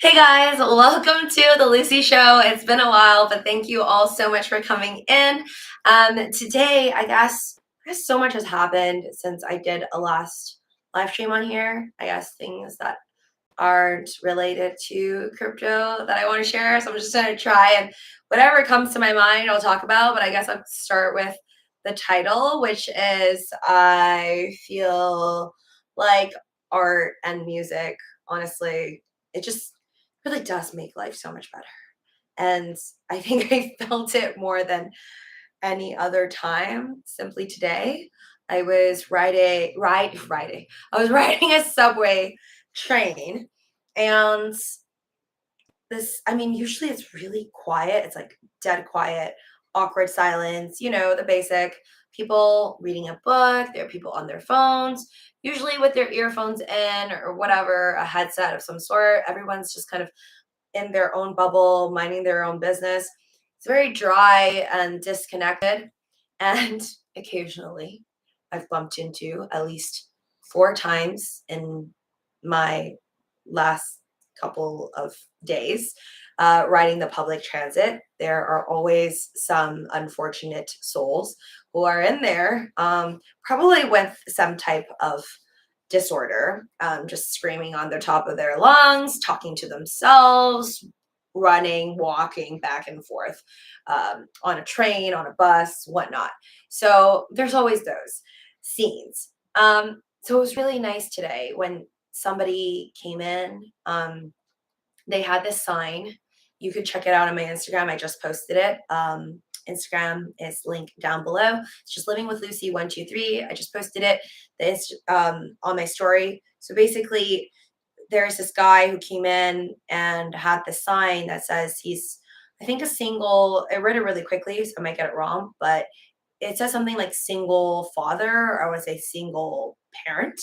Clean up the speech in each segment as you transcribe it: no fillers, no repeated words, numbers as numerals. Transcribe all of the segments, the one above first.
Hey guys, welcome to the Lucy Show. It's been a while, but thank you all so much for coming in. Today, I guess so much has happened since I did a last live stream on here. I guess things that aren't related to crypto that I want to share. So I'm just going to try and whatever comes to my mind, I'll talk about. But I guess I'll start with the title, which is I feel like art and music, honestly, it just really does make life so much better. And I think I felt it more than any other time simply today. I was riding. I was riding a subway train and usually it's really quiet. It's like dead quiet, awkward silence, the basic people reading a book, there are people on their phones, usually with their earphones in or whatever, a headset of some sort. Everyone's just kind of in their own bubble, minding their own business. It's very dry and disconnected. And occasionally I've bumped into at least 4 times in my last couple of days riding the public transit. There are always some unfortunate souls who are in there, probably with some type of disorder, just screaming on the top of their lungs, talking to themselves, running, walking back and forth on a train, on a bus, whatnot. So there's always those scenes. So it was really nice today when somebody came in. They had this sign. You could check it out on my Instagram. I just posted it. Instagram is linked down below. It's just living with Lucy 123. I just posted it on my story. So basically, there's this guy who came in and had this sign that says he's, I think, a single. I read it really quickly, so I might get it wrong, but it says something like single father, or I would say single parent,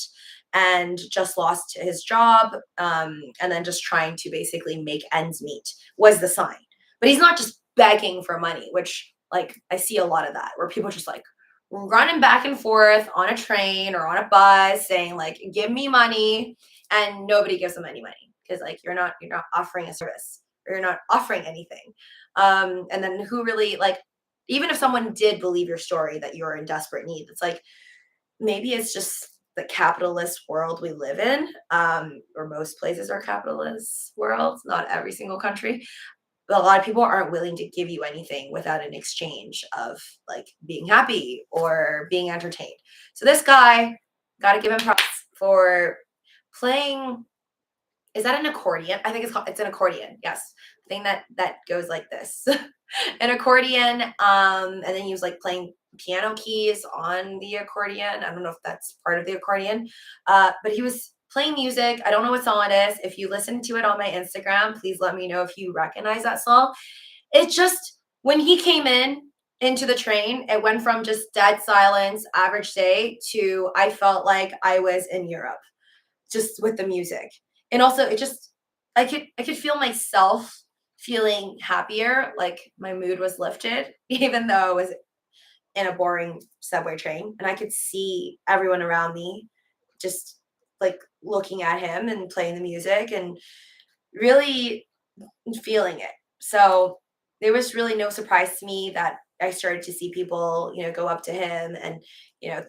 and just lost his job, and then just trying to basically make ends meet was the sign. But he's not just begging for money, which like I see a lot of that where people just like running back and forth on a train or on a bus saying like, give me money, and nobody gives them any money because like you're not offering a service or you're not offering anything. And then who really like, even if someone did believe your story that you're in desperate need, it's like maybe it's just the capitalist world we live in, or most places are capitalist worlds, not every single country. But a lot of people aren't willing to give you anything without an exchange of like being happy or being entertained. So this guy, got to give him props for playing. Is that an accordion? I think it's an accordion. Yes, the thing that goes like this, an accordion. And then he was like playing piano keys on the accordion. I don't know if that's part of the accordion, but he was playing music. I don't know what song it is. If you listen to it on my Instagram, please let me know if you recognize that song. It just when he came into the train, it went from just dead silence, average day, to I felt like I was in Europe just with the music. And also it just I could feel myself feeling happier, like my mood was lifted, even though I was in a boring subway train. And I could see everyone around me just like looking at him and playing the music and really feeling it. So there was really no surprise to me that I started to see people, go up to him and,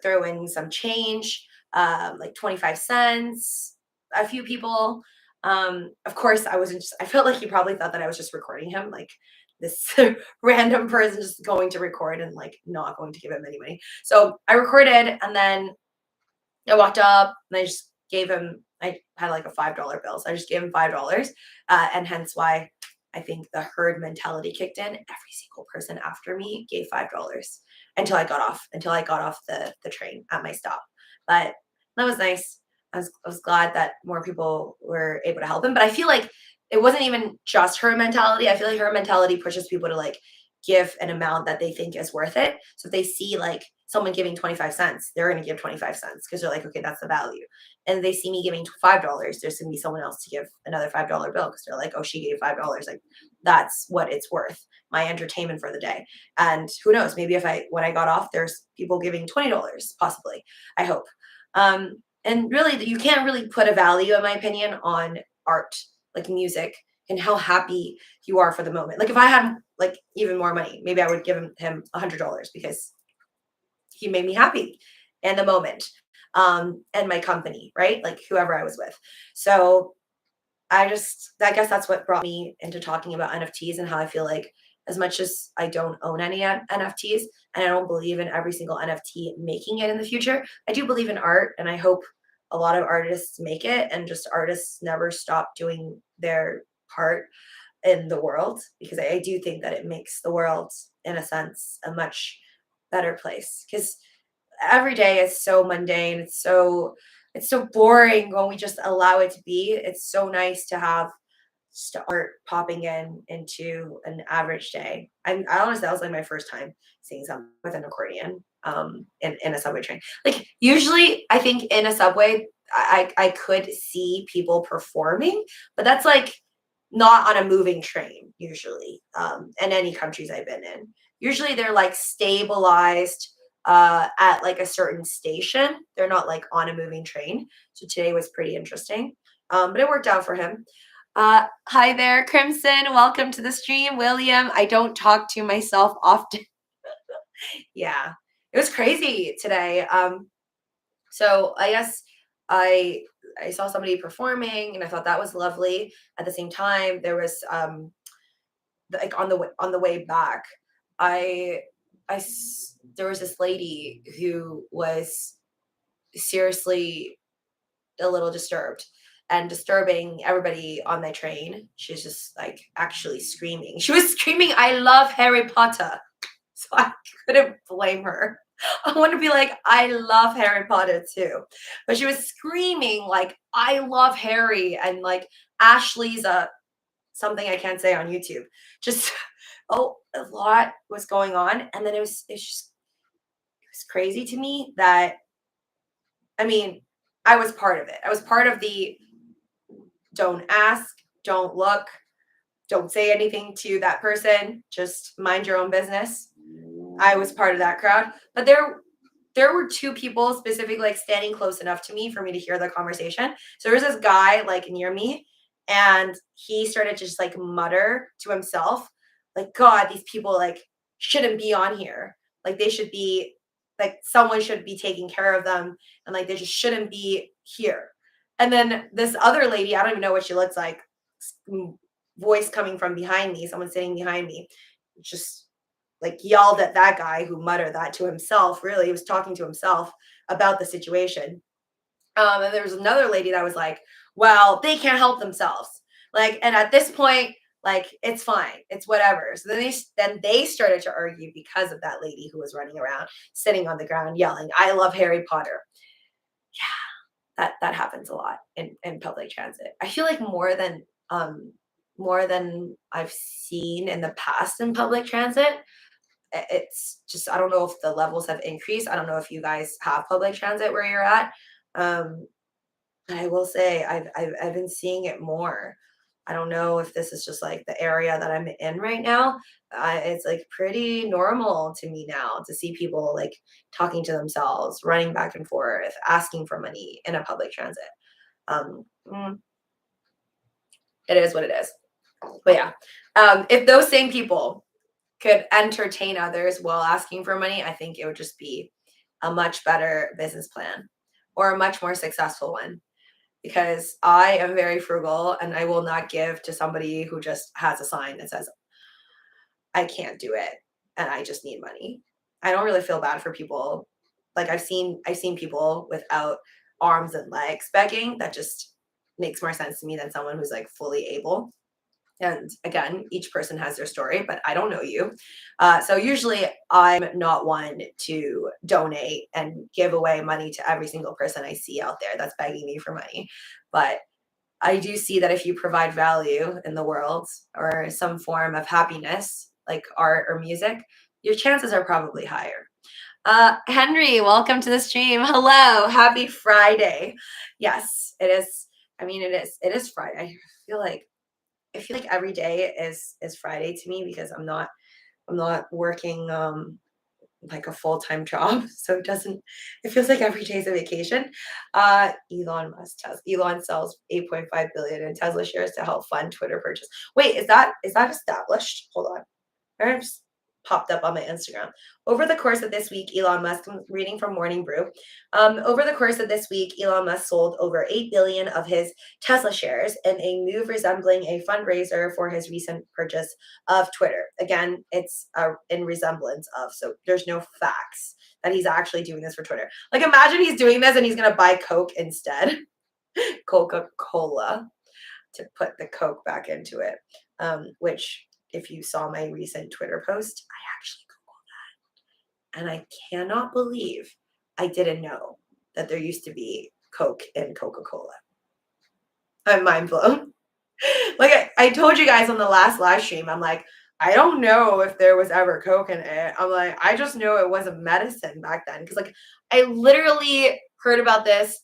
throw in some change, like 25 cents, a few people. Of course, I felt like he probably thought that I was just recording him, like this random person just going to record and like not going to give him any money. So I recorded and then I walked up and I just gave him, I had like a $5 bill. So I just gave him $5. And hence why I think the herd mentality kicked in. Every single person after me gave $5 until I got off the train at my stop. But that was nice. I was glad that more people were able to help him. But I feel like it wasn't even just her mentality. I feel like her mentality pushes people to like give an amount that they think is worth it. So if they see like someone giving 25 cents, they're going to give 25 cents because they're like, okay, that's the value. And they see me giving $5, there's going to be someone else to give another $5 bill because they're like, oh, she gave $5. Like that's what it's worth, my entertainment for the day. And who knows, maybe when I got off, there's people giving $20, possibly, I hope. And really, you can't really put a value, in my opinion, on art. like music and how happy you are for the moment. Like if I had like even more money, maybe I would give him $100 because he made me happy in the moment. And my company, right? Like whoever I was with. So I guess that's what brought me into talking about NFTs and how I feel like as much as I don't own any NFTs and I don't believe in every single NFT making it in the future, I do believe in art and I hope a lot of artists make it and just artists never stop doing their part in the world because I do think that it makes the world, in a sense, a much better place. Because every day is so mundane. It's so boring when we just allow it to be. It's so nice to have art popping in into an average day. I honestly that was like my first time seeing something with an accordion in a subway train. Like usually I think in a subway I could see people performing, but that's like not on a moving train usually in any countries I've been in. Usually they're like stabilized at like a certain station. They're not like on a moving train. So today was pretty interesting. But it worked out for him. Hi there, Crimson. Welcome to the stream. William, I don't talk to myself often. Yeah, it was crazy today. So I guess I saw somebody performing and I thought that was lovely. At the same time, there was like on the way back, I there was this lady who was seriously a little disturbed and disturbing everybody on my train. She's just like actually screaming. She was screaming, "I love Harry Potter." So I couldn't blame her. I want to be like, I love Harry Potter too. But she was screaming like, "I love Harry," and like Ashley's a something I can't say on YouTube. Just oh, a lot was going on. And then it was crazy to me that I mean, I was part of it. I was part of the don't ask, don't look, don't say anything to that person, just mind your own business. I was part of that crowd. But there were two people specifically like standing close enough to me for me to hear the conversation. So there was this guy like near me and he started to just like mutter to himself, like, God, these people like shouldn't be on here. Like they should be like someone should be taking care of them and like they just shouldn't be here. And then this other lady, I don't even know what she looks like, voice coming from behind me, someone sitting behind me, just like yelled at that guy who muttered that to himself. Really, he was talking to himself about the situation. And there was another lady that was like, well, they can't help themselves. Like, and at this point, like it's fine, it's whatever. So then they started to argue because of that lady who was running around, sitting on the ground, yelling, "I love Harry Potter." Yeah, that happens a lot in public transit. I feel like more than I've seen in the past in public transit. It's just I don't know if the levels have increased. I don't know if you guys have public transit where you're at. Um, but I will say I've been seeing it more. I don't know if this is just like the area that I'm in right now. It's like pretty normal to me now to see people like talking to themselves, running back and forth, asking for money in a public transit. Um, mm, it is what it is. But yeah, if those same people could entertain others while asking for money, I think it would just be a much better business plan or a much more successful one because I am very frugal and I will not give to somebody who just has a sign that says, I can't do it and I just need money. I don't really feel bad for people. Like I've seen people without arms and legs begging. That just makes more sense to me than someone who's like fully able. And again, each person has their story, but I don't know you. So usually I'm not one to donate and give away money to every single person I see out there that's begging me for money. But I do see that if you provide value in the world or some form of happiness, like art or music, your chances are probably higher. Henry, welcome to the stream. Hello, happy Friday. Yes, it is. I mean, it is Friday. I feel like every day is Friday to me because I'm not working like a full-time job. So it feels like every day is a vacation. Elon sells 8.5 billion in Tesla shares to help fund Twitter purchase. Wait, is that established? Hold on. Or just popped up on my Instagram. Over the course of this week, Elon Musk, I'm reading from Morning Brew. Over the course of this week, Elon Musk sold over 8 billion of his Tesla shares in a move resembling a fundraiser for his recent purchase of Twitter. Again, it's in resemblance of, so there's no facts that he's actually doing this for Twitter. Like, imagine he's doing this and he's going to buy Coke instead, Coca-Cola, to put the Coke back into it, which if you saw my recent Twitter post, I actually Googled that. And I cannot believe I didn't know that there used to be Coke in Coca-Cola. I'm mind blown. Like I told you guys on the last live stream, I'm like, I don't know if there was ever Coke in it. I'm like, I just know it was a medicine back then. Because like I literally heard about this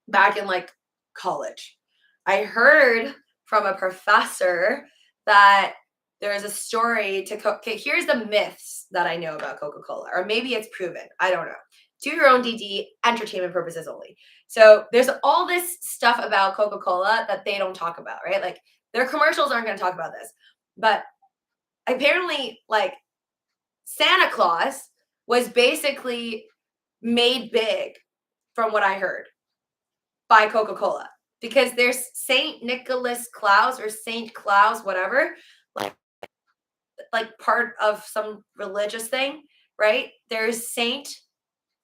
back in like college. I heard from a professor that there is a story to okay, here's the myths that I know about Coca-Cola, or maybe it's proven. I don't know. Do your own DD, entertainment purposes only. So there's all this stuff about Coca-Cola that they don't talk about, right? Like their commercials aren't going to talk about this. But apparently, like Santa Claus was basically made big, from what I heard, by Coca-Cola. Because there's Saint Nicholas Claus or Saint Claus, whatever, like part of some religious thing, right? There's Saint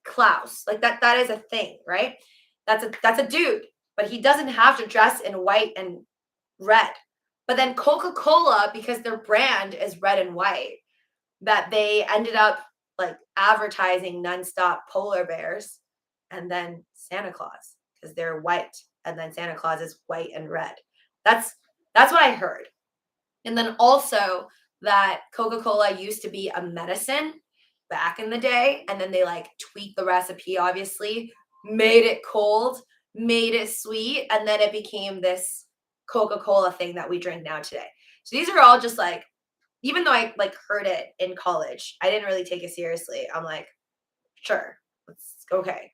Claus, like that is a thing, right? That's a dude, but he doesn't have to dress in white and red. But then Coca-Cola, because their brand is red and white, that they ended up like advertising nonstop polar bears, and then Santa Claus because they're white, and then Santa Claus is white and red. That's what I heard. And then also that Coca-Cola used to be a medicine back in the day, and then they like tweaked the recipe, obviously, made it cold, made it sweet, and then it became this Coca-Cola thing that we drink now today. So these are all just like, even though I like heard it in college, I didn't really take it seriously. I'm like, sure, it's okay.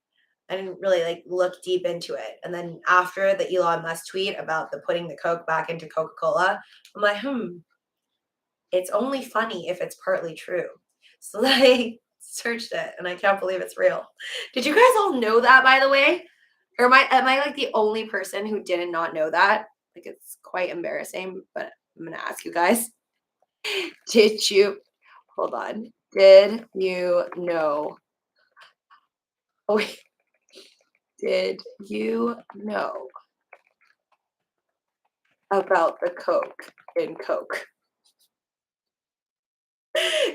I didn't really like look deep into it. And then after the Elon Musk tweet about the putting the Coke back into Coca-Cola, I'm like, it's only funny if it's partly true. So then I searched it and I can't believe it's real. Did you guys all know that, by the way? Or am I like the only person who did not know that? Like, it's quite embarrassing, but I'm gonna ask you guys. Did you hold on? Did you know? Oh wait. Did you know about the Coke in Coke?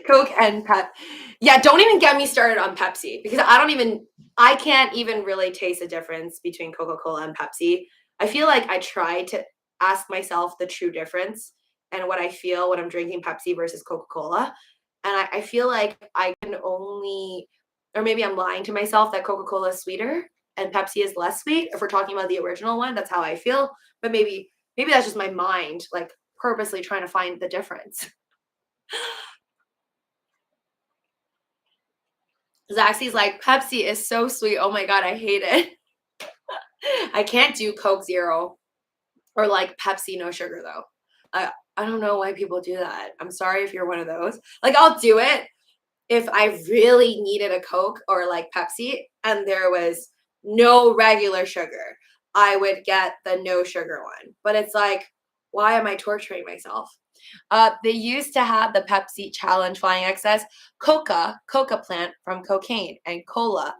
Coke and Pep. Yeah, don't even get me started on Pepsi because I can't even really taste the difference between Coca-Cola and Pepsi. I feel like I try to ask myself the true difference and what I feel when I'm drinking Pepsi versus Coca-Cola. And I feel like I can only, or maybe I'm lying to myself that Coca-Cola is sweeter and Pepsi is less sweet. If we're talking about the original one, that's how I feel. But maybe that's just my mind, like purposely trying to find the difference. Zaxby's like, Pepsi is so sweet. Oh my God, I hate it. I can't do Coke Zero or like Pepsi no sugar though. I don't know why people do that. I'm sorry if you're one of those. Like I'll do it if I really needed a Coke or like Pepsi and there was no regular sugar. I would get the no sugar one. But it's like, why am I torturing myself? They used to have the Pepsi challenge flying excess, coca plant from cocaine, and Coca-Cola,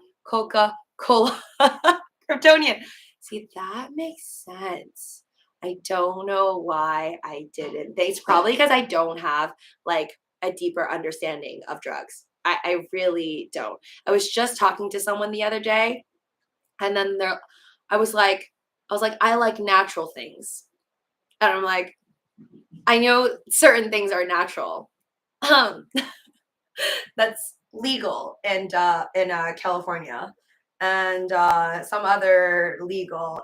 Kryptonian. See, that makes sense. I don't know why I didn't. It's probably because I don't have like a deeper understanding of drugs. I really don't. I was just talking to someone the other day, and then I was like, I like natural things. And I'm like, I know certain things are natural. That's legal in California, and some other illegal.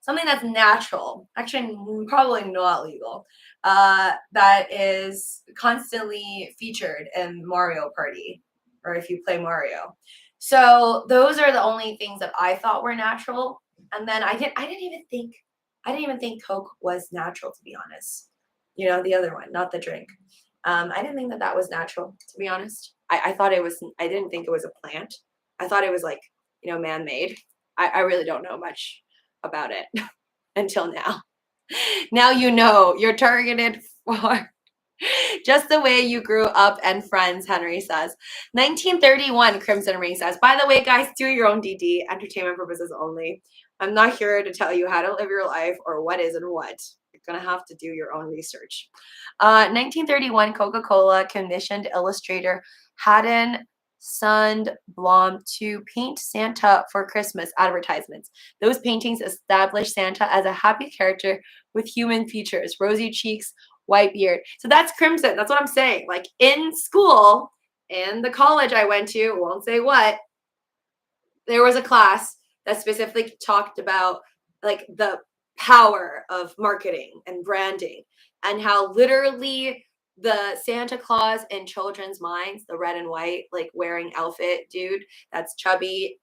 something that's natural, actually probably not legal, that is constantly featured in Mario Party, or if you play Mario. So those are the only things that I thought were natural. And then I didn't even think Coke was natural, to be honest. You know, the other one, not the drink. I didn't think that that was natural, to be honest. I thought it was, I didn't think it was a plant. I thought it was like, you know, man-made. I really don't know much about it until now. Now you know you're targeted for just the way you grew up and friends, Henry says. 1931, Crimson Ring says. By the way, guys, do your own DD, entertainment purposes only. I'm not here to tell you how to live your life or what is and what. You're going to have to do your own research. 1931, Coca-Cola commissioned illustrator Haddon Sundblom to paint Santa for Christmas advertisements. Those paintings established Santa as a happy character with human features, rosy cheeks, white beard. So that's crimson. That's what I'm saying. Like in school, in the college I went to, won't say what, there was a class that specifically talked about like the power of marketing and branding and how literally the Santa Claus in children's minds, the red and white, like wearing outfit dude that's chubby,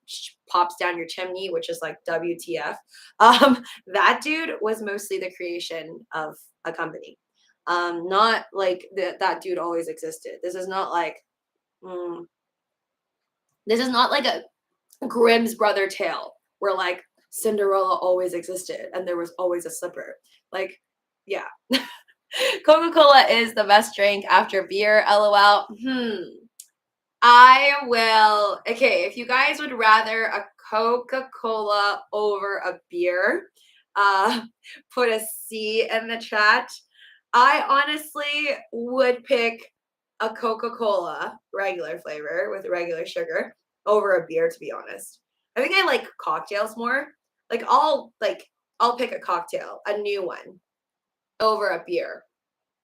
pops down your chimney, which is like WTF. That dude was mostly the creation of a company. Not like that dude always existed. This is not like, this is not like a Grimm's brother tale where like Cinderella always existed and there was always a slipper. Like, yeah. Coca-Cola is the best drink after beer, LOL. I will. Okay, if you guys would rather a Coca-Cola over a beer, put a C in the chat. I honestly would pick a Coca-Cola regular flavor with regular sugar over a beer, to be honest. I think I like cocktails more. Like I'll pick a cocktail, a new one, over a beer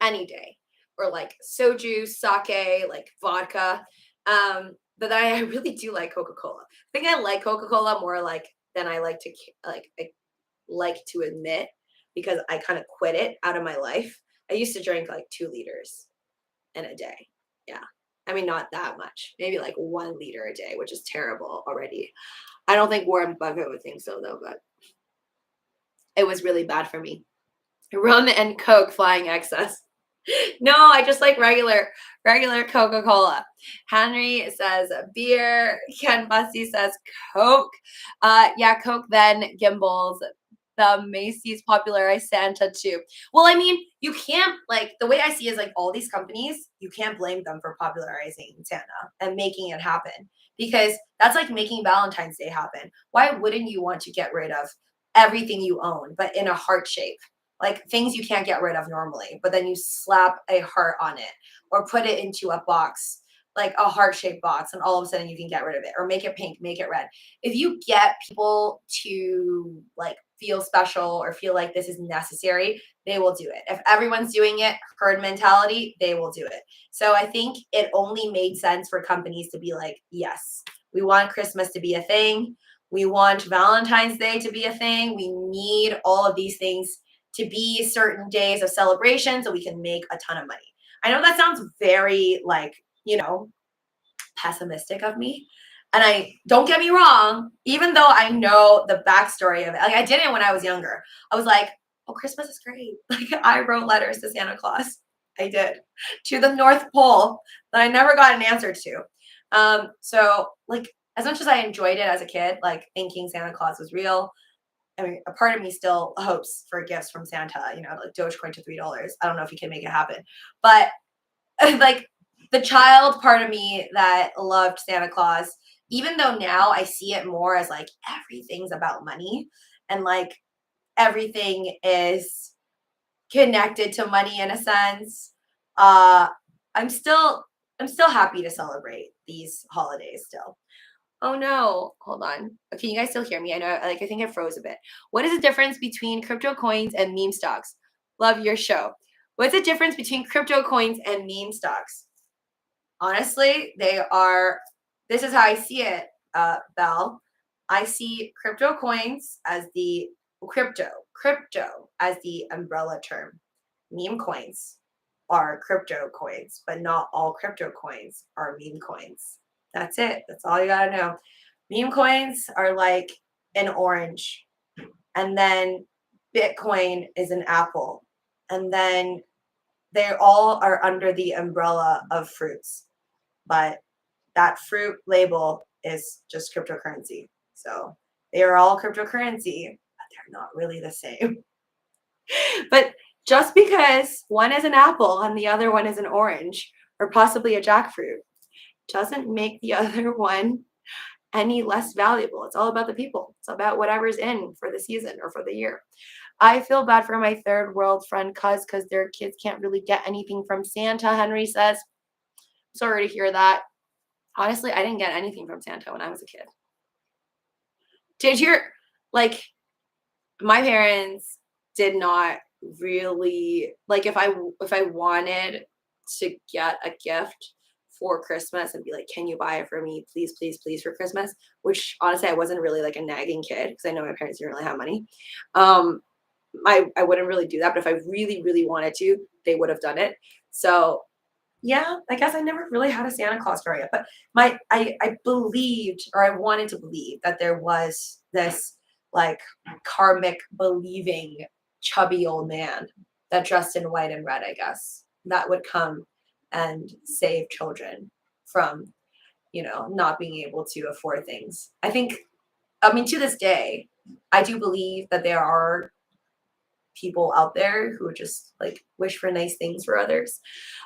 any day. Or like soju, sake, like vodka. But I really do like Coca-Cola. I think I like Coca-Cola more like than I like to admit, because I kind of quit it out of my life. I used to drink like 2 liters in a day. Yeah. I mean, not that much. Maybe like 1 liter a day, which is terrible already. I don't think Warren Buffett would think so, though, but it was really bad for me. Rum and Coke flying excess. No, I just like regular Coca-Cola. Henry says beer. Ken Bussy says Coke. Yeah, Coke, then Gimbals. The Macy's popularized Santa too. Well, I mean, you can't, like, the way I see it is like all these companies, you can't blame them for popularizing Santa and making it happen, because that's like making Valentine's Day happen. Why wouldn't you want to get rid of everything you own, but in a heart shape? Like things you can't get rid of normally, but then you slap a heart on it or put it into a box, like a heart-shaped box, and all of a sudden you can get rid of it, or make it pink, make it red. If you get people to like feel special or feel like this is necessary, they will do it. If everyone's doing it, herd mentality, they will do it. So I think it only made sense for companies to be like, yes, we want Christmas to be a thing. We want Valentine's Day to be a thing. We need all of these things to be certain days of celebration so we can make a ton of money. I know that sounds very like, you know, pessimistic of me. And I, don't get me wrong, even though I know the backstory of it, like I did it when I was younger. I was like, oh, Christmas is great. Like I wrote letters to Santa Claus. I did, to the North Pole that I never got an answer to. So like, as much as I enjoyed it as a kid, like thinking Santa Claus was real, I mean, a part of me still hopes for gifts from Santa, you know, like Dogecoin to $3. I don't know if he can make it happen, but like the child part of me that loved Santa Claus, even though now I see it more as like everything's about money and like everything is connected to money in a sense, I'm still happy to celebrate these holidays still. Oh no, hold on. Can you guys still hear me? I know, like, I think it froze a bit. What is the difference between crypto coins and meme stocks? Love your show. What's the difference between crypto coins and meme stocks? Honestly, they are, this is how I see it, Belle. I see crypto coins as the crypto as the umbrella term. Meme coins are crypto coins, but not all crypto coins are meme coins. That's it. That's all you gotta know. Meme coins are like an orange, and then Bitcoin is an apple, and then they all are under the umbrella of fruits, but that fruit label is just cryptocurrency. So they are all cryptocurrency, but they're not really the same. But just because one is an apple and the other one is an orange or possibly a jackfruit doesn't make the other one any less valuable. It's all about the people. It's about whatever's in for the season or for the year. I feel bad for my third world friend because their kids can't really get anything from Santa, Henry says. Sorry to hear that. Honestly, I didn't get anything from Santa when I was a kid. Did your, like, my parents did not really, like, if I wanted to get a gift for Christmas and be like, can you buy it for me, please, please, please, for Christmas, which honestly I wasn't really like a nagging kid because I know my parents didn't really have money. I wouldn't really do that, but if I really, really wanted to, they would have done it. So yeah, I guess I never really had a Santa Claus growing up, but I believed, or I wanted to believe, that there was this like karmic believing chubby old man that dressed in white and red, I guess, that would come and save children from, not being able to afford things. I mean, to this day, I do believe that there are people out there who just like wish for nice things for others.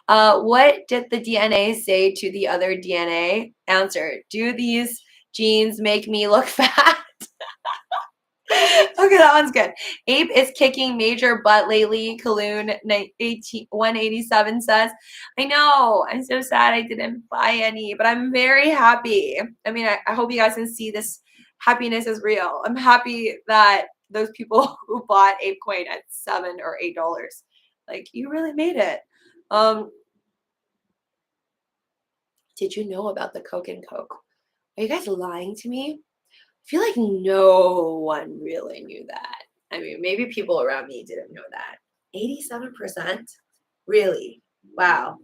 What did the DNA say to the other DNA? Answer: do these genes make me look fat? Okay, that one's good. Ape is kicking major butt lately. Kaloon 187 says, I know, I'm so sad I didn't buy any, but I'm very happy. I mean, I hope you guys can see this happiness is real. I'm happy that those people who bought ApeCoin at $7 or $8, like, you really made it. Did you know about the Coke and Coke? Are you guys lying to me? I feel like no one really knew that. I mean, maybe people around me didn't know that. 87%? Really? Wow.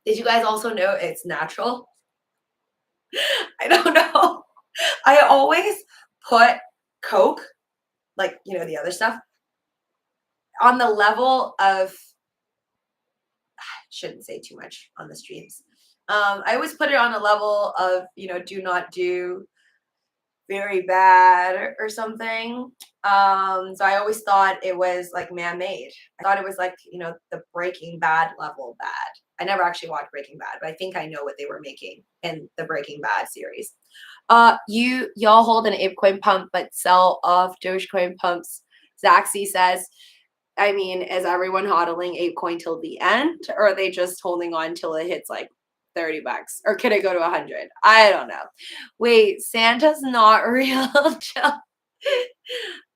Did you guys also know it's natural? I don't know. I always put Coke, like, the other stuff, on the level of, shouldn't say too much on the streams. I always put it on a level of, do not do, very bad or something. So I always thought it was like man-made. I thought it was like, the Breaking Bad level bad. I never actually watched Breaking Bad, but I think I know what they were making in the Breaking Bad series. Y'all hold an ApeCoin pump but sell off Dogecoin pumps. Zaxi says, I mean, is everyone hodling ApeCoin till the end, or are they just holding on till it hits like $30, or could it go to 100? I don't know. Wait, Santa's not real? What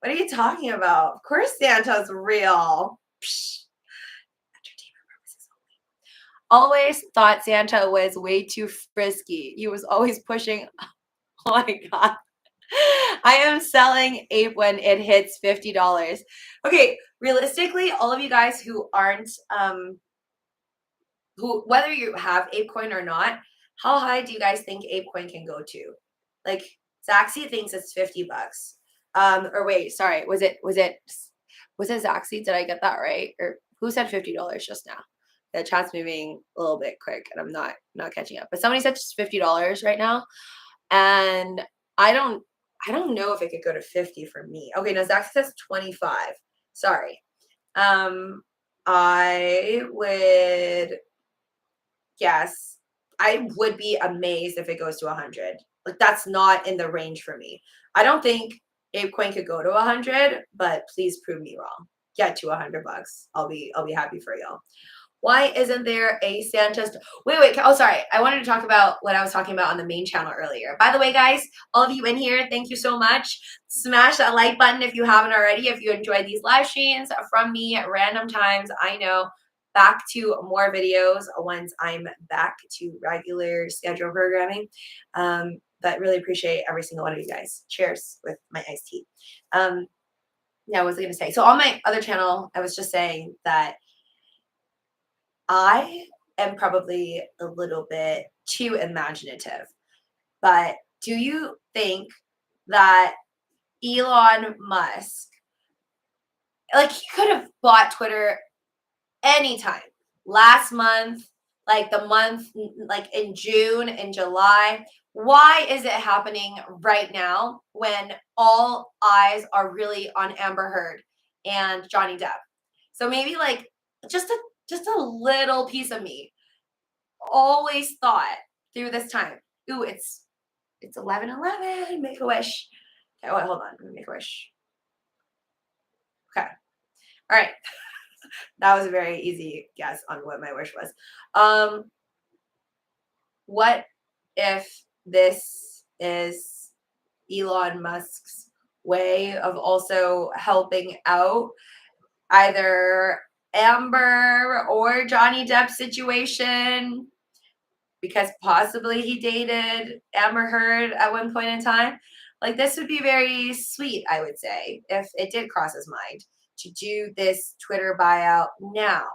are you talking about? Of course Santa's real. Psh. Entertainment purposes only. Always thought Santa was way too frisky. He was always pushing. Oh my god. I am selling Ape when it hits $50. Okay, realistically, all of you guys who aren't whether you have ApeCoin or not, how high do you guys think ApeCoin can go to? Like, Zaxi thinks it's $50. Or wait, sorry, was it Zaxi? Did I get that right? Or who said $50 just now? The chat's moving a little bit quick and I'm not catching up. But somebody said just $50 right now. And I don't know if it could go to 50 for me. Okay, no, Zaxi says 25. Sorry. I would guess, I would be amazed if it goes to 100. Like, that's not in the range for me. I don't think ApeCoin could go to 100, but please prove me wrong. Get to $100. I'll be happy for y'all. Why isn't there a Santa? Wait. Oh, sorry. I wanted to talk about what I was talking about on the main channel earlier. By the way, guys, all of you in here, thank you so much. Smash that like button if you haven't already. If you enjoyed these live streams from me at random times, I know. Back to more videos once I'm back to regular schedule programming. But really appreciate every single one of you guys. Cheers with my iced tea. Yeah, what was I going to say? So on my other channel, I was just saying that I am probably a little bit too imaginative, but do you think that Elon Musk, like, he could have bought Twitter anytime last month, like the month, like in June and July? Why is it happening right now when all eyes are really on Amber Heard and Johnny Depp? So maybe like just a just a little piece of me always thought through this time, ooh, it's 11:11, make a wish. Okay, wait, hold on, let me make a wish. Okay, all right. That was a very easy guess on what my wish was. What if this is Elon Musk's way of also helping out either Amber or Johnny Depp situation, because possibly he dated Amber Heard at one point in time? Like, this would be very sweet, I would say, if it did cross his mind to do this Twitter buyout now,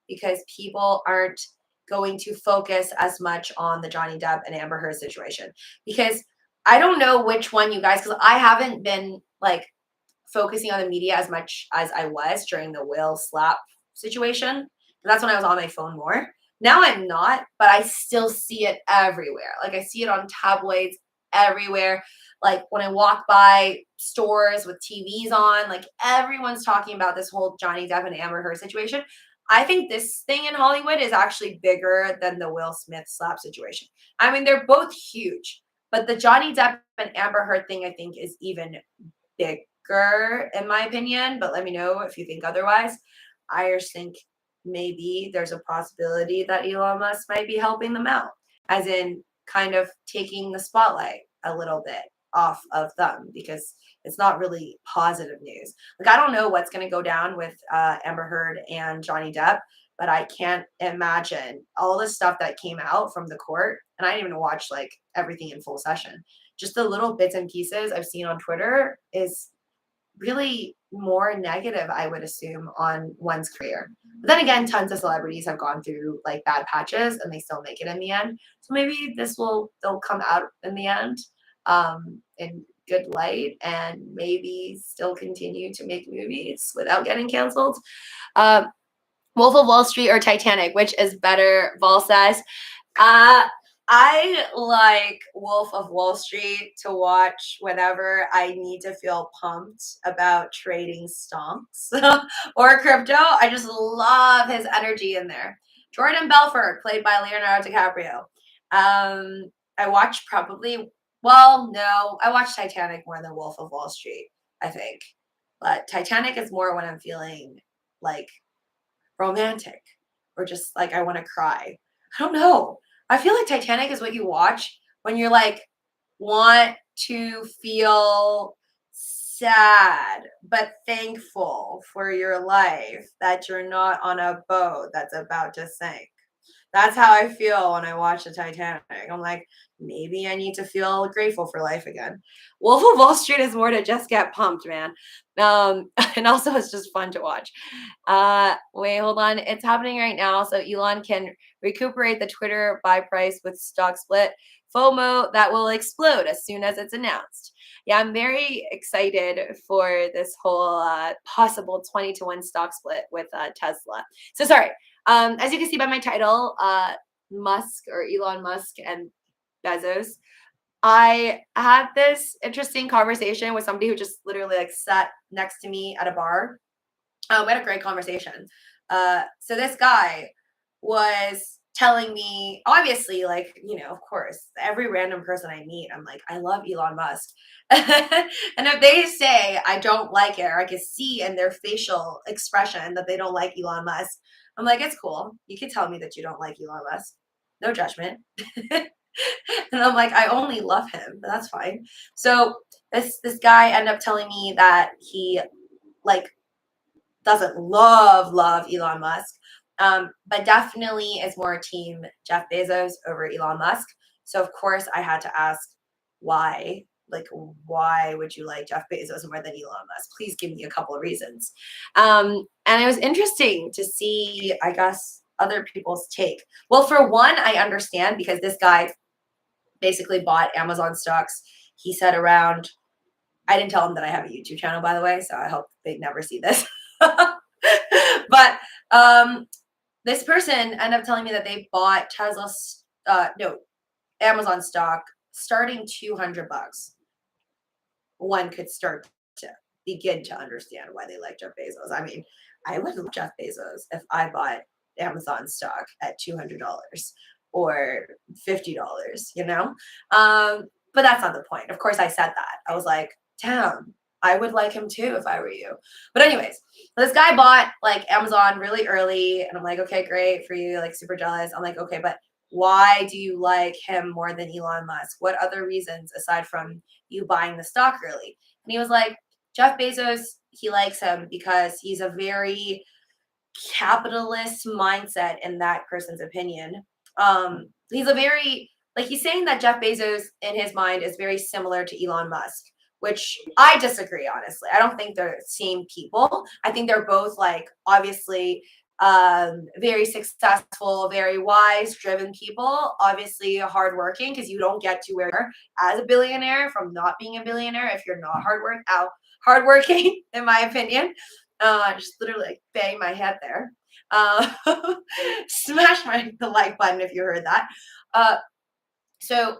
because people aren't going to focus as much on the Johnny Depp and Amber Heard situation. Because I don't know which one you guys, because I haven't been like focusing on the media as much as I was during the Will slap situation. That's when I was on my phone more. Now I'm not, but I still see it everywhere. Like, I see it on tabloids everywhere. Like, when I walk by stores with TVs on, like, everyone's talking about this whole Johnny Depp and Amber Heard situation. I think this thing in Hollywood is actually bigger than the Will Smith slap situation. I mean, they're both huge, but the Johnny Depp and Amber Heard thing, I think, is even bigger in my opinion, but let me know if you think otherwise. I just think maybe there's a possibility that Elon Musk might be helping them out, as in kind of taking the spotlight a little bit off of them, because it's not really positive news. Like, I don't know what's going to go down with Amber Heard and Johnny Depp, but I can't imagine all the stuff that came out from the court. And I didn't even watch like everything in full session. Just the little bits and pieces I've seen on Twitter is really more negative, I would assume, on one's career. But then again, tons of celebrities have gone through like bad patches and they still make it in the end. So maybe they'll come out in the end in good light and maybe still continue to make movies without getting canceled. Um, Wolf of Wall Street or Titanic, which is better? Vol says. Uh, I like Wolf of Wall Street to watch whenever I need to feel pumped about trading stocks or crypto. I just love his energy in there. Jordan Belfort, played by Leonardo DiCaprio. I watch probably, well, no, I watch Titanic more than Wolf of Wall Street, I think. But Titanic is more when I'm feeling like romantic or just like I want to cry. I don't know. I feel like Titanic is what you watch when you're like want to feel sad but thankful for your life that you're not on a boat that's about to sink. That's how I feel when I watch the Titanic. I'm like, maybe I need to feel grateful for life again. Wolf of Wall Street is more to just get pumped, man. And also it's just fun to watch. Wait, hold on. It's happening right now. So Elon can recuperate the Twitter buy price with stock split. FOMO that will explode as soon as it's announced. Yeah, I'm very excited for this whole possible 20-1 stock split with Tesla. So sorry, as you can see by my title, Musk or Elon Musk and Bezos, I had this interesting conversation with somebody who just literally like sat next to me at a bar. We had a great conversation. So this guy was telling me, obviously, like, of course, every random person I meet, I'm like, I love Elon Musk. And if they say I don't like it, or I can see in their facial expression that they don't like Elon Musk, I'm like, it's cool. You can tell me that you don't like Elon Musk. No judgment. And I'm like, I only love him, but that's fine. So this guy ended up telling me that he like doesn't love Elon Musk, but definitely is more team Jeff Bezos over Elon Musk. So of course I had to ask why like, why would you like Jeff Bezos more than Elon Musk? Please give me a couple of reasons. And it was interesting to see, I guess, other people's take. Well, for one, I understand because this guy basically bought Amazon stocks. He said around, I didn't tell him that I have a YouTube channel, by the way, so I hope they never see this. But this person ended up telling me that they bought Amazon stock starting $200. One could start to begin to understand why they like Jeff Bezos. I mean, I would love Jeff Bezos if I bought Amazon stock at $200 or $50, you know? But that's not the point. Of course, I said that. I was like, damn, I would like him too if I were you. But anyways, this guy bought like Amazon really early, and I'm like, okay, great for you, like super jealous. I'm like, okay, but why do you like him more than Elon Musk? What other reasons aside from you buying the stock early? And he was like, Jeff Bezos, he likes him because he's a very capitalist mindset in that person's opinion. He's a very, like, he's saying that Jeff Bezos in his mind is very similar to Elon Musk, which I disagree, honestly. I don't think they're the same people. I think they're both like obviously very successful, very wise, driven people, obviously hardworking, because you don't get to where you're as a billionaire from not being a billionaire if you're not hardworking, in my opinion. Just literally like bang my head there. Uh, smash the like button if you heard that. So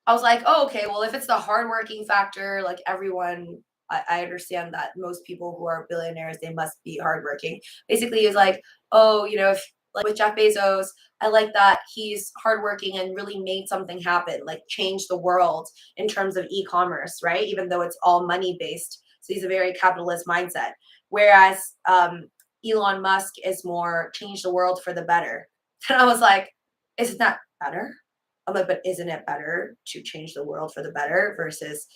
I was like, oh, okay, well, if it's the hardworking factor, like everyone, I understand that most people who are billionaires, they must be hardworking. Basically, he was like, oh, you know, if like with Jeff Bezos, I like that he's hardworking and really made something happen, like changed the world in terms of e-commerce, right? Even though it's all money based. So he's a very capitalist mindset. Whereas Elon Musk is more change the world for the better. And I was like, isn't that better? I'm like, but isn't it better to change the world for the better versus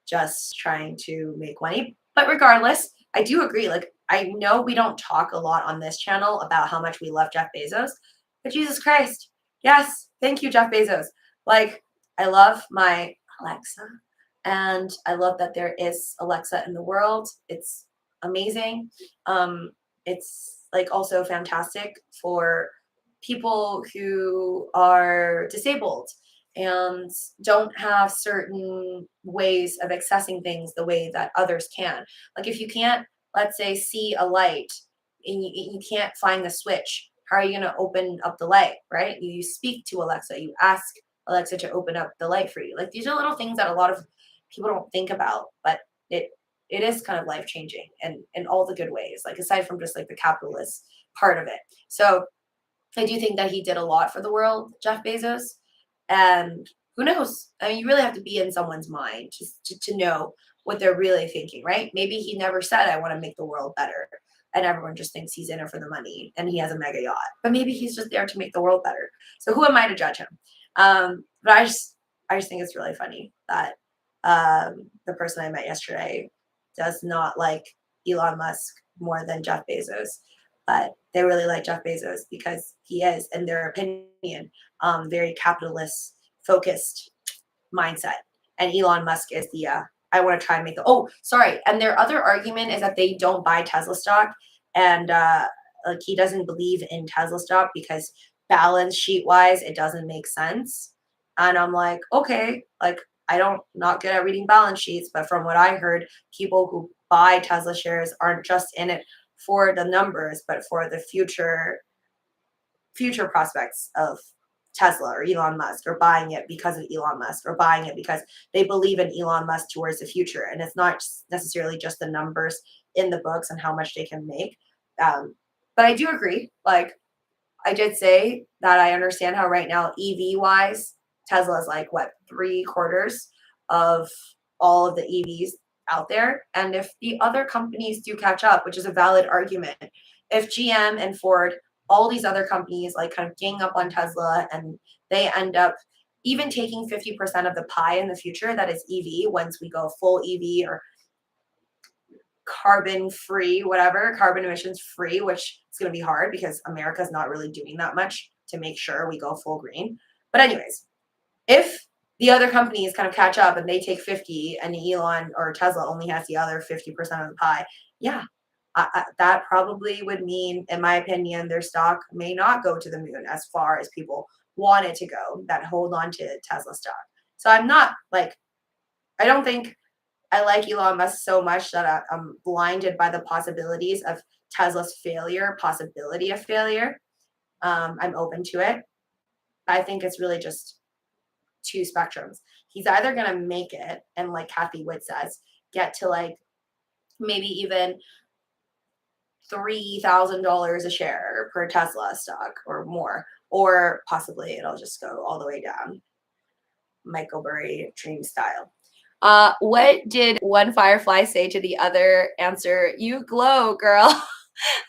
just trying to make money? But regardless, I do agree. Like, I know we don't talk a lot on this channel about how much we love Jeff Bezos, but Jesus Christ, yes, thank you, Jeff Bezos. Like, I love my Alexa, and I love that there is Alexa in the world. It's amazing. It's like also fantastic for people who are disabled and don't have certain ways of accessing things the way that others can. Like if you can't, let's say, see a light and you can't find the switch, how are you going to open up the light, right? You speak to Alexa, you ask Alexa to open up the light for you. Like these are little things that a lot of people don't think about, but it is kind of life changing and in all the good ways, like aside from just like the capitalist part of it. So I do think that he did a lot for the world, Jeff Bezos. And who knows? I mean, you really have to be in someone's mind to know what they're really thinking, right? Maybe he never said, I want to make the world better. And everyone just thinks he's in it for the money and he has a mega yacht. But maybe he's just there to make the world better. So who am I to judge him? But I just think it's really funny that the person I met yesterday does not like Elon Musk more than Jeff Bezos. But they really like Jeff Bezos because he is, in their opinion, very capitalist focused mindset. And Elon Musk is the, I want to try and make the, oh, sorry. And their other argument is that they don't buy Tesla stock. And like he doesn't believe in Tesla stock because balance sheet wise, it doesn't make sense. And I'm like, okay, like not good at reading balance sheets, but from what I heard, people who buy Tesla shares aren't just in it for the numbers, but for the future prospects of Tesla or Elon Musk, or buying it because of Elon Musk, or buying it because they believe in Elon Musk towards the future. And it's not necessarily just the numbers in the books and how much they can make. But I do agree. Like I did say that I understand how right now EV wise, Tesla is like what 3/4 of all of the EVs out there. And if the other companies do catch up, which is a valid argument, if GM and Ford, all these other companies like kind of gang up on Tesla and they end up even taking 50% of the pie in the future that is EV, once we go full EV or carbon free, whatever, carbon emissions free, which is going to be hard because America's not really doing that much to make sure we go full green. But anyways, if the other companies kind of catch up and they take 50 and Elon or Tesla only has the other 50% of the pie. Yeah, that probably would mean, in my opinion, their stock may not go to the moon as far as people want it to go that hold on to Tesla stock. So I'm not like, I don't think I like Elon Musk so much that I'm blinded by the possibilities of Tesla's failure, possibility of failure. I'm open to it. I think it's really just two spectrums. He's either going to make it and, like Kathy Witt says, get to like maybe even $3,000 a share per Tesla stock or more, or possibly it'll just go all the way down, Michael Burry dream style. What did one firefly say to the other? Answer, you glow, girl.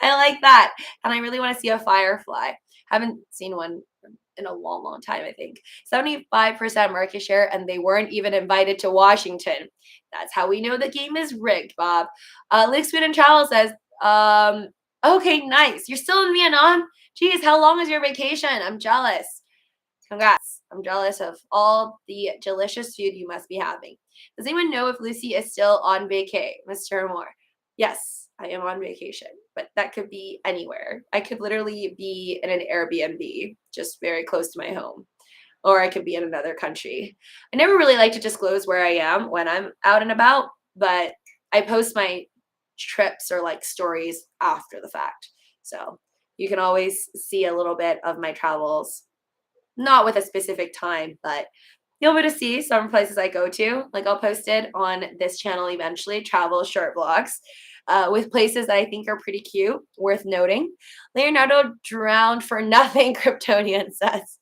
I like that. And I really want to see a firefly. Haven't seen one in a long, long time, I think. 75% market share, and they weren't even invited to Washington. That's how we know the game is rigged, Bob. Lick Spoon and Travel says, okay, nice. You're still in Vietnam? Geez, how long is your vacation? I'm jealous. Congrats. I'm jealous of all the delicious food you must be having. Does anyone know if Lucy is still on vacay? Mr. Moore. Yes, I am on vacation, but that could be anywhere. I could literally be in an Airbnb just very close to my home, or I could be in another country. I never really like to disclose where I am when I'm out and about, but I post my trips or like stories after the fact. So you can always see a little bit of my travels, not with a specific time, but you'll be able to see some places I go to. Like I'll post it on this channel eventually, travel short vlogs, with places that I think are pretty cute, worth noting. Leonardo drowned for nothing, Kryptonian says.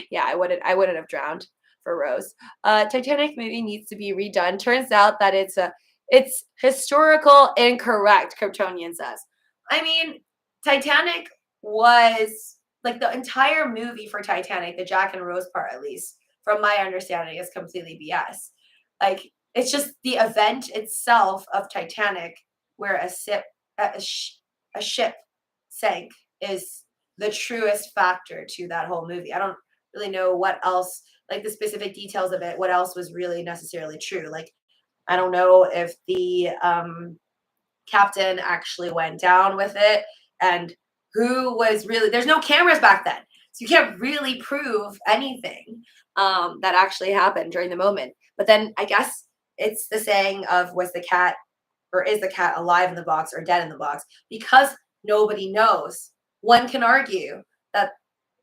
Yeah, I wouldn't have drowned for Rose. Titanic movie needs to be redone. Turns out that it's historical incorrect, Kryptonian says. I mean, Titanic was like the entire movie for Titanic, the Jack and Rose part at least, from my understanding, is completely BS. Like it's just the event itself of Titanic where a ship sank is the truest factor to that whole movie. I don't really know what else, like the specific details of it, what else was really necessarily true. Like I don't know if the captain actually went down with it and who was really, there's no cameras back then. So you can't really prove anything that actually happened during the moment. But then I guess it's the saying of, was the cat or is the cat alive in the box or dead in the box? Because nobody knows. One can argue that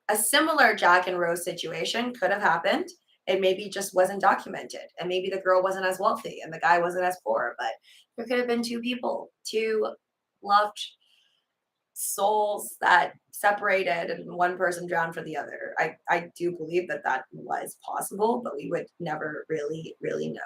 a similar Jack and Rose situation could have happened. It maybe just wasn't documented. And maybe the girl wasn't as wealthy and the guy wasn't as poor. But there could have been two people, two loved souls that separated and one person drowned for the other. I do believe that that was possible, but we would never really know.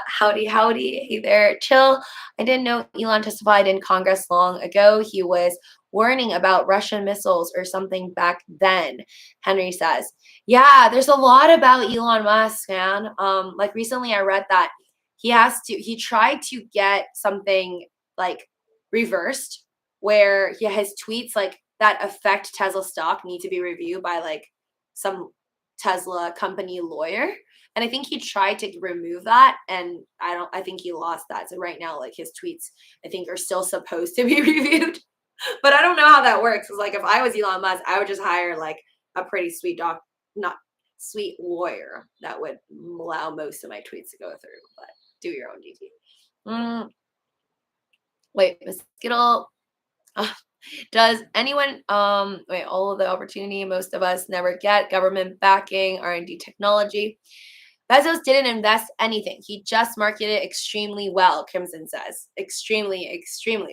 Howdy hey there, chill. I didn't know Elon testified in Congress long ago. He was warning about Russian missiles or something back then, Henry says. Yeah, there's a lot about Elon Musk, man. Like recently I read that he tried to get something like reversed where his tweets like that affect Tesla stock need to be reviewed by like some Tesla company lawyer. And I think he tried to remove that, and I think he lost that. So right now, like his tweets, I think are still supposed to be reviewed, but I don't know how that works. Cause like if I was Elon Musk, I would just hire like a pretty sweet not sweet lawyer that would allow most of my tweets to go through. But do your own DT. Wait, Skittle. Does anyone wait, all of the opportunity most of us never get, government backing, R&D technology? Bezos didn't invest anything. He just marketed extremely well, Crimson says. Extremely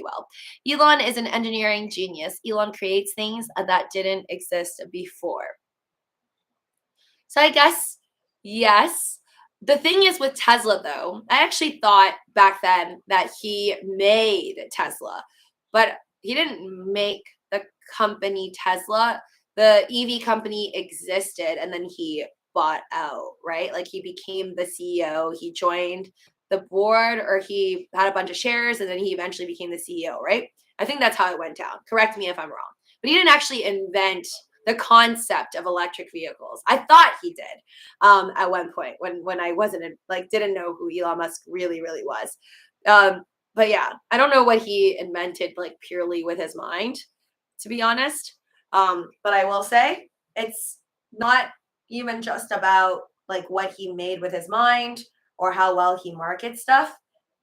well. Elon is an engineering genius. Elon creates things that didn't exist before. So I guess, yes. The thing is with Tesla, though, I actually thought back then that he made Tesla, but he didn't make the company Tesla. The EV company existed and then he bought out, right? Like he became the CEO. He joined the board or he had a bunch of shares and then he eventually became the CEO, right? I think that's how it went down. Correct me if I'm wrong. But he didn't actually invent the concept of electric vehicles. I thought he did at one point when I wasn't like didn't know who Elon Musk really was. But yeah, I don't know what he invented like purely with his mind, to be honest. But I will say it's not even just about like what he made with his mind or how well he markets stuff.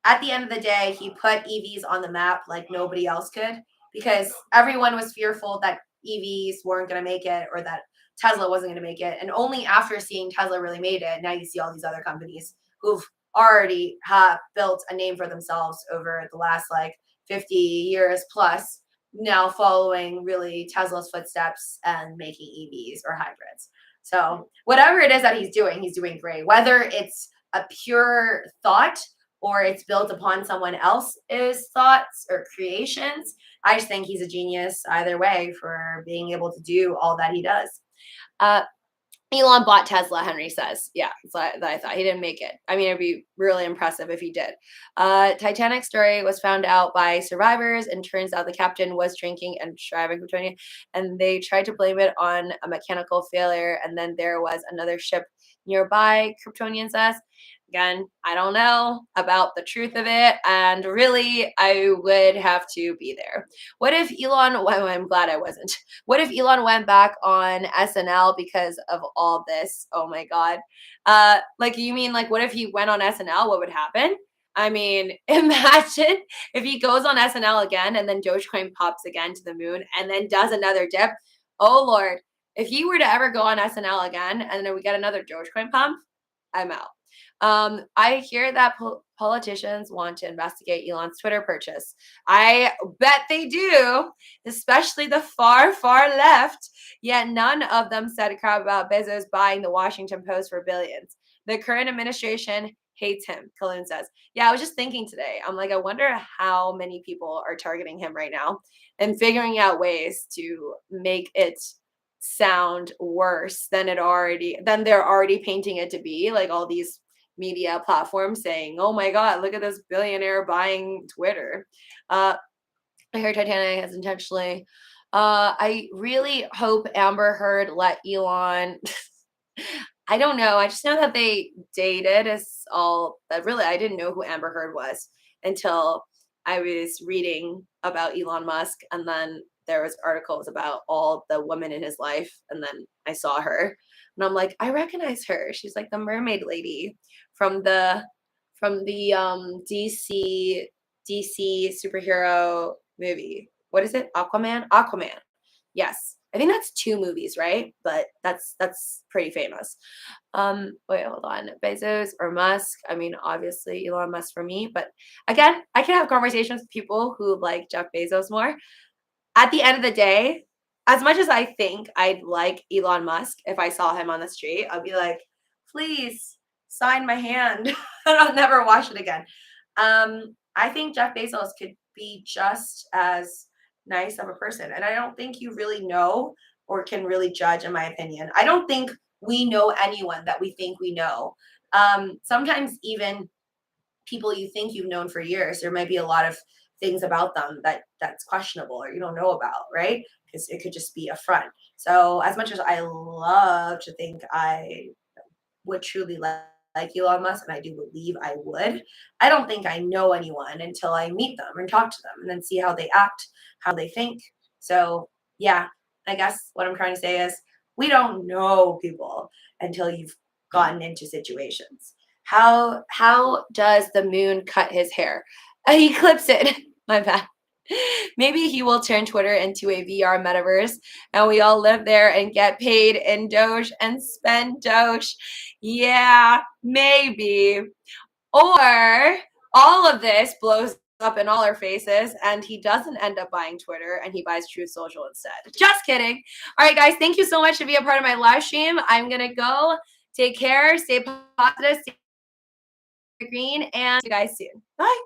At the end of the day, he put EVs on the map like nobody else could because everyone was fearful that EVs weren't going to make it or that Tesla wasn't going to make it. And only after seeing Tesla really made it, now you see all these other companies who've already have built a name for themselves over the last like 50 years plus, now following really Tesla's footsteps and making EVs or hybrids. So whatever it is that he's doing great. Whether it's a pure thought or it's built upon someone else's thoughts or creations, I just think he's a genius either way for being able to do all that he does. Elon bought Tesla, Henry says. Yeah, so I thought he didn't make it. I mean, it'd be really impressive if he did. Titanic story was found out by survivors, and turns out the captain was drinking and driving Kryptonian, and they tried to blame it on a mechanical failure, and then there was another ship nearby, Kryptonian says. Again, I don't know about the truth of it, and really, I would have to be there. What if Elon, well, I'm glad I wasn't. What if Elon went back on SNL because of all this? Oh my God. Like, you mean like, what if he went on SNL? What would happen? I mean, imagine if he goes on SNL again and then Dogecoin pops again to the moon and then does another dip. Oh Lord, if he were to ever go on SNL again and then we get another Dogecoin pump, I'm out. I hear that politicians want to investigate Elon's Twitter purchase. I bet they do, especially the far left. Yet none of them said crap about Bezos buying the Washington Post for billions. The current administration hates him, Kalun says. Yeah, I was just thinking today. I'm like, I wonder how many people are targeting him right now and figuring out ways to make it sound worse than they're already painting it to be, like all these media platforms saying, oh my God, look at this billionaire buying Twitter. I heard Titanic has intentionally. I really hope Amber Heard let Elon. I don't know. I just know that they dated. Is all that really. I didn't know who Amber Heard was until I was reading about Elon Musk, and then there was articles about all the women in his life, and then I saw her, and I'm like, I recognize her. She's like the mermaid lady from the DC superhero movie. What is it? Aquaman? Aquaman. Yes. I think that's 2 movies, right? But that's pretty famous. Wait, hold on. Bezos or Musk? I mean, obviously Elon Musk for me, but again, I can have conversations with people who like Jeff Bezos more. At the end of the day, as much as I think I'd like Elon Musk, if I saw him on the street, I'd be like, please sign my hand and I'll never wash it again. I think Jeff Bezos could be just as nice of a person. And I don't think you really know or can really judge, in my opinion. I don't think we know anyone that we think we know. Sometimes even people you think you've known for years, there might be a lot of things about them that's questionable or you don't know about, right? Because it could just be a front. So as much as I love to think I would truly like Elon Musk, and I do believe I would, I don't think I know anyone until I meet them and talk to them and then see how they act, how they think. So yeah, I guess what I'm trying to say is we don't know people until you've gotten into situations. How does the moon cut his hair? He clips it. My bad. Maybe he will turn Twitter into a VR metaverse and we all live there and get paid in Doge and spend Doge. Yeah, maybe. Or all of this blows up in all our faces and he doesn't end up buying Twitter and he buys Truth Social instead. Just kidding. All right, guys, thank you so much to be a part of my live stream. I'm going to go. Take care. Stay positive. Stay green. And see you guys soon. Bye.